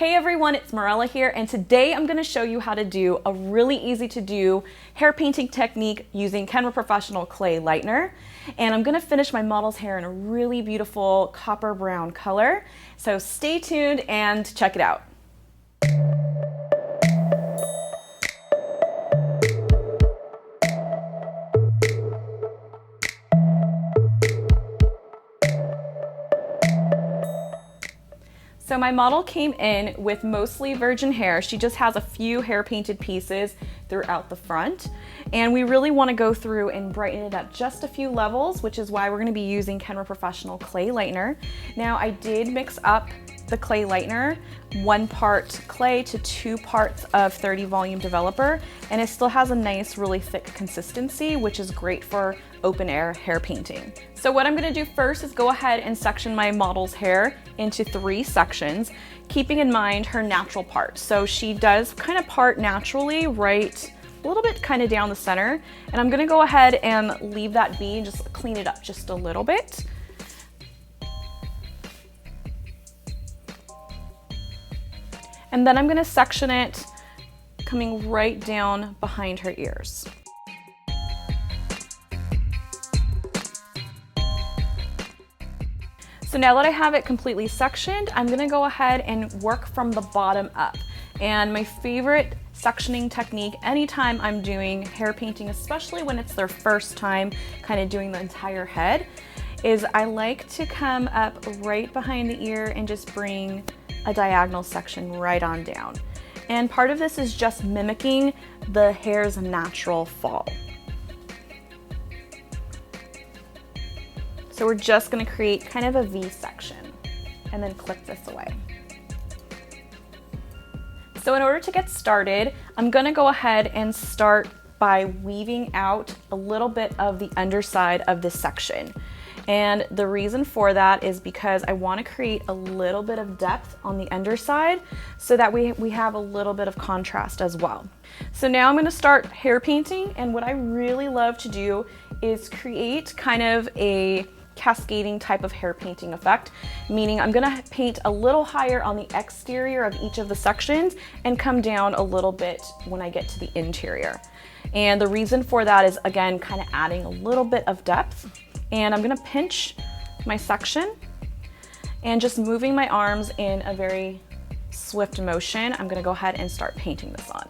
Hey everyone, it's Mirella here, and today I'm going to show you how to do a really easy to do hair painting technique using Kenra Professional Clay Lightener. And I'm going to finish my model's hair in a really beautiful copper brown color. So stay tuned and check it out. So my model came in with mostly virgin hair. She just has a few hair painted pieces throughout the front. And we really want to go through and brighten it up just a few levels, which is why we're going to be using Kenra Professional Clay Lightener. Now I did mix up the clay lightener, 1 part clay to 2 parts of 30 volume developer, and it still has a nice, really thick consistency, which is great for open air hair painting. So what I'm going to do first is go ahead and section my model's hair into 3 sections, keeping in mind her natural part. So she does kind of part naturally right a little bit kind of down the center, and I'm going to go ahead and leave that be and just clean it up just a little bit. And then I'm going to section it coming right down behind her ears. So now that I have it completely sectioned, I'm going to go ahead and work from the bottom up. And my favorite sectioning technique anytime I'm doing hair painting, especially when it's their first time kind of doing the entire head, is I like to come up right behind the ear and just bring a diagonal section right on down. And part of this is just mimicking the hair's natural fall. So we're just going to create kind of a V section and then clip this away. So in order to get started, I'm going to go ahead and start by weaving out a little bit of the underside of this section. And the reason for that is because I want to create a little bit of depth on the underside so that we have a little bit of contrast as well. So now I'm going to start hair painting, and what I really love to do is create kind of a cascading type of hair painting effect, meaning I'm going to paint a little higher on the exterior of each of the sections and come down a little bit when I get to the interior. And the reason for that is, again, kind of adding a little bit of depth. And I'm going to pinch my section and just moving my arms in a very swift motion. I'm going to go ahead and start painting this on.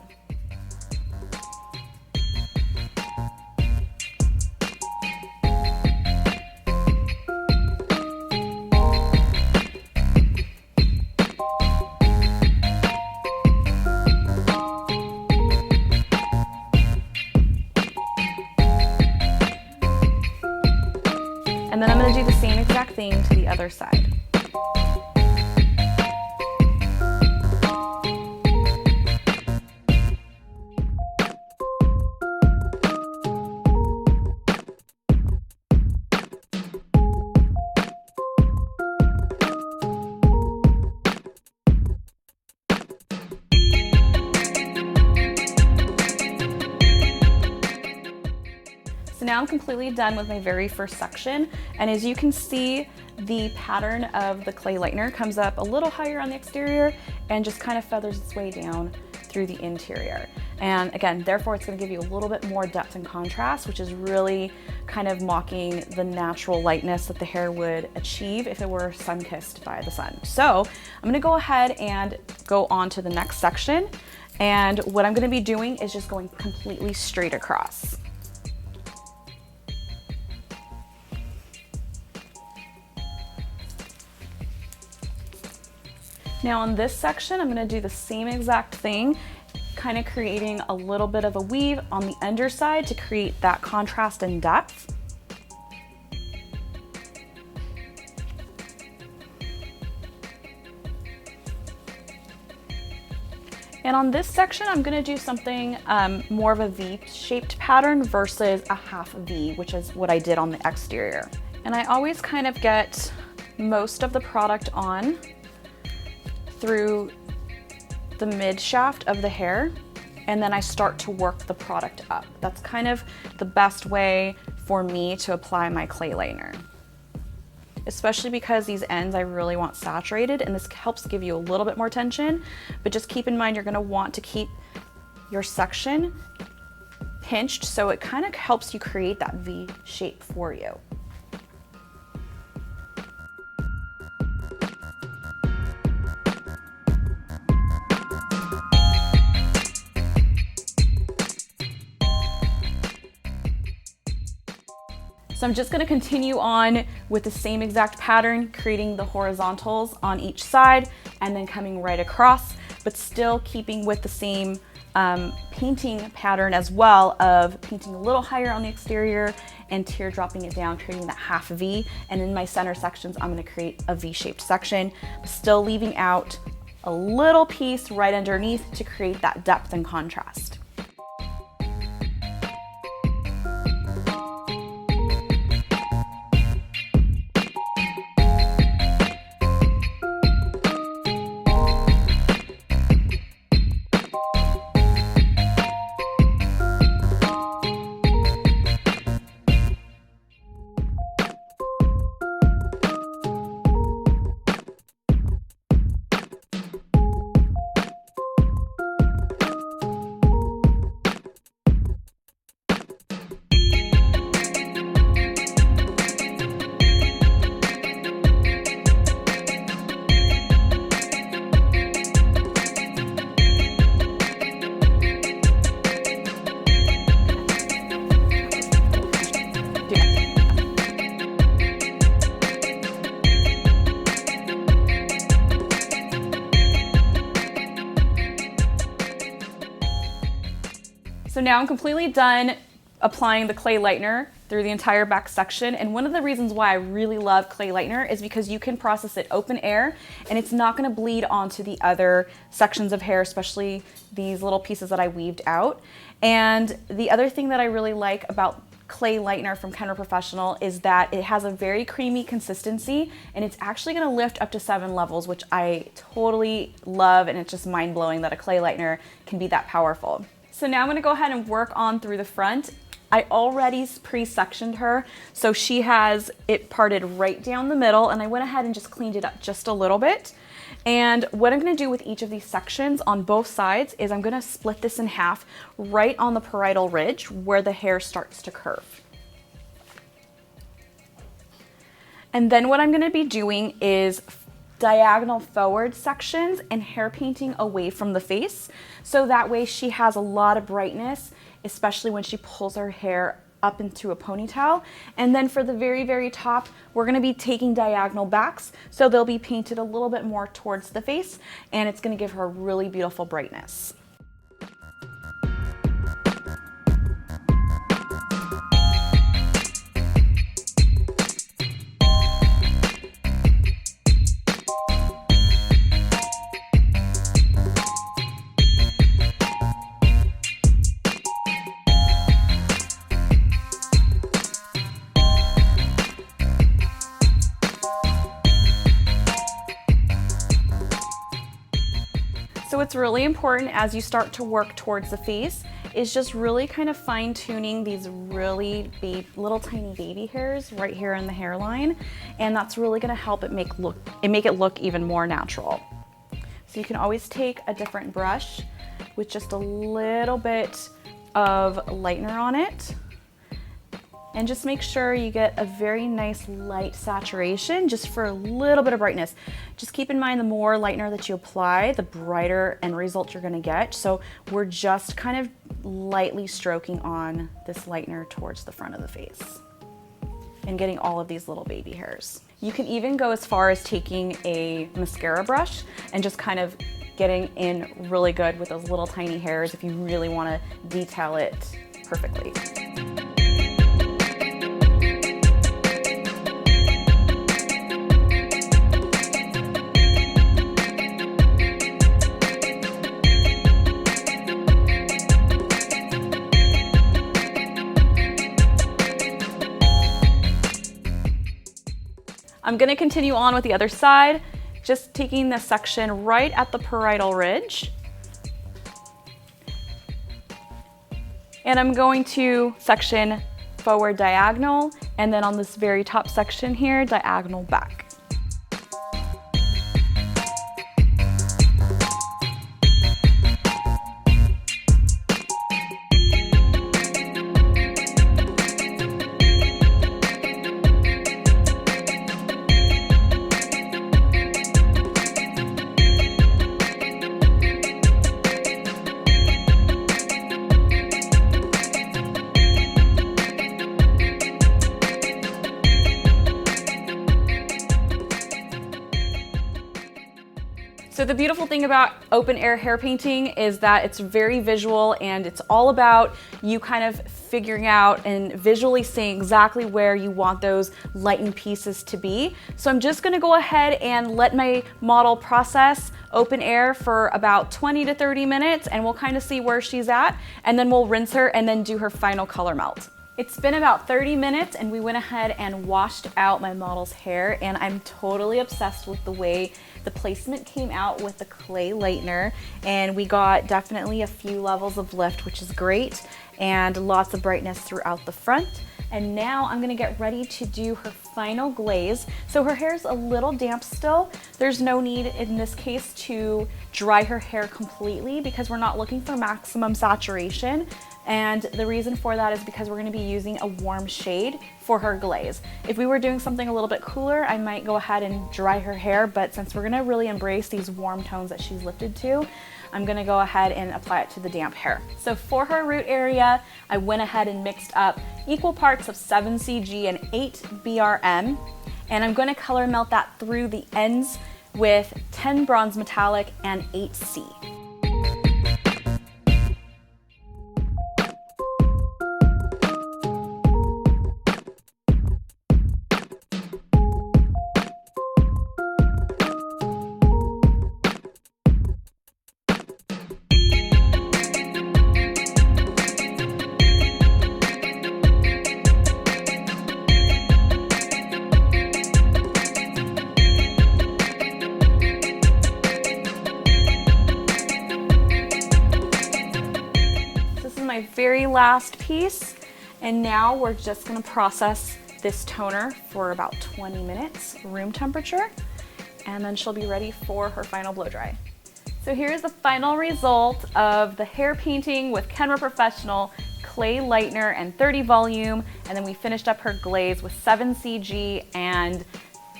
And then I'm going to do the same exact thing to the other side. So now I'm completely done with my very first section, and as you can see, the pattern of the clay lightener comes up a little higher on the exterior and just kind of feathers its way down through the interior. And again, therefore it's going to give you a little bit more depth and contrast, which is really kind of mocking the natural lightness that the hair would achieve if it were sun-kissed by the sun. So I'm going to go ahead and go on to the next section, and what I'm going to be doing is just going completely straight across. Now on this section, I'm going to do the same exact thing, kind of creating a little bit of a weave on the underside to create that contrast and depth. And on this section, I'm going to do something more of a V-shaped pattern versus a half V, which is what I did on the exterior. And I always kind of get most of the product on through the mid shaft of the hair, and then I start to work the product up. That's kind of the best way for me to apply my clay lightener. especially because these ends I really want saturated, and this helps give you a little bit more tension. But just keep in mind, you're gonna want to keep your section pinched so it kind of helps you create that V shape for you. So I'm just gonna continue on with the same exact pattern, creating the horizontals on each side and then coming right across, but still keeping with the same painting pattern as well, of painting a little higher on the exterior and teardropping it down, creating that half V. And in my center sections, I'm gonna create a V-shaped section, still leaving out a little piece right underneath to create that depth and contrast. So now I'm completely done applying the Clay Lightener through the entire back section. And one of the reasons why I really love Clay Lightener is because you can process it open air and it's not gonna bleed onto the other sections of hair, especially these little pieces that I weaved out. And the other thing that I really like about Clay Lightener from Kenra Professional is that it has a very creamy consistency, and it's actually gonna lift up to 7 levels, which I totally love, and it's just mind-blowing that a Clay Lightener can be that powerful. So now I'm gonna go ahead and work on through the front. I already pre-sectioned her, so she has it parted right down the middle, and I went ahead and just cleaned it up just a little bit. And what I'm gonna do with each of these sections on both sides is I'm gonna split this in half right on the parietal ridge where the hair starts to curve. And then what I'm gonna be doing is diagonal forward sections and hair painting away from the face. So that way she has a lot of brightness, especially when she pulls her hair up into a ponytail. And then for the very, very top, we're gonna be taking diagonal backs. So they'll be painted a little bit more towards the face, and it's gonna give her really beautiful brightness. So what's really important as you start to work towards the face is just really kind of fine tuning these really little tiny baby hairs right here in the hairline. And that's really gonna help it make it look even more natural. So you can always take a different brush with just a little bit of lightener on it. And just make sure you get a very nice light saturation just for a little bit of brightness. Just keep in mind, the more lightener that you apply, the brighter end result you're gonna get. So we're just kind of lightly stroking on this lightener towards the front of the face and getting all of these little baby hairs. You can even go as far as taking a mascara brush and just kind of getting in really good with those little tiny hairs if you really wanna detail it perfectly. I'm gonna continue on with the other side, just taking the section right at the parietal ridge. And I'm going to section forward diagonal, and then on this very top section here, diagonal back. So the beautiful thing about open air hair painting is that it's very visual, and it's all about you kind of figuring out and visually seeing exactly where you want those lightened pieces to be. So I'm just gonna go ahead and let my model process open air for about 20 to 30 minutes, and we'll kind of see where she's at, and then we'll rinse her and then do her final color melt. It's been about 30 minutes and we went ahead and washed out my model's hair, and I'm totally obsessed with the way the placement came out with the Clay Lightener, and we got definitely a few levels of lift, which is great, and lots of brightness throughout the front. And now I'm gonna get ready to do her final glaze. So her hair's a little damp still. There's no need in this case to dry her hair completely because we're not looking for maximum saturation. And the reason for that is because we're gonna be using a warm shade for her glaze. If we were doing something a little bit cooler, I might go ahead and dry her hair, but since we're gonna really embrace these warm tones that she's lifted to, I'm gonna go ahead and apply it to the damp hair. So for her root area, I went ahead and mixed up equal parts of 7CG and 8 BRM, and I'm gonna color melt that through the ends with 10 bronze metallic and 8C. My very last piece, and now we're just going to process this toner for about 20 minutes room temperature, and then she'll be ready for her final blow dry. So here's the final result of the hair painting with Kenra Professional, Clay Lightener, and 30 volume, and then we finished up her glaze with 7CG and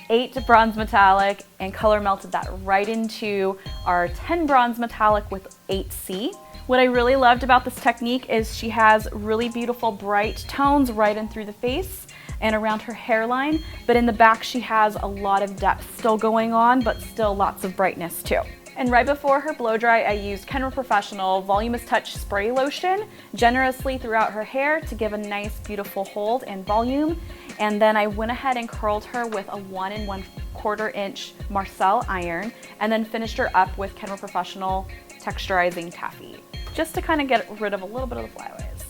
8 bronze metallic, and color melted that right into our 10 bronze metallic with 8C. What I really loved about this technique is she has really beautiful bright tones right in through the face and around her hairline, but in the back she has a lot of depth still going on, but still lots of brightness too. And right before her blow dry, I used Kenra Professional Voluminous Touch Spray Lotion generously throughout her hair to give a nice beautiful hold and volume. And then I went ahead and curled her with a 1 1/4 inch Marcel iron, and then finished her up with Kenra Professional Texturizing Taffy, just to kind of get rid of a little bit of the flyaways.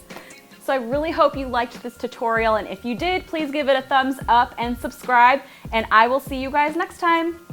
So I really hope you liked this tutorial, and if you did, please give it a thumbs up and subscribe, and I will see you guys next time.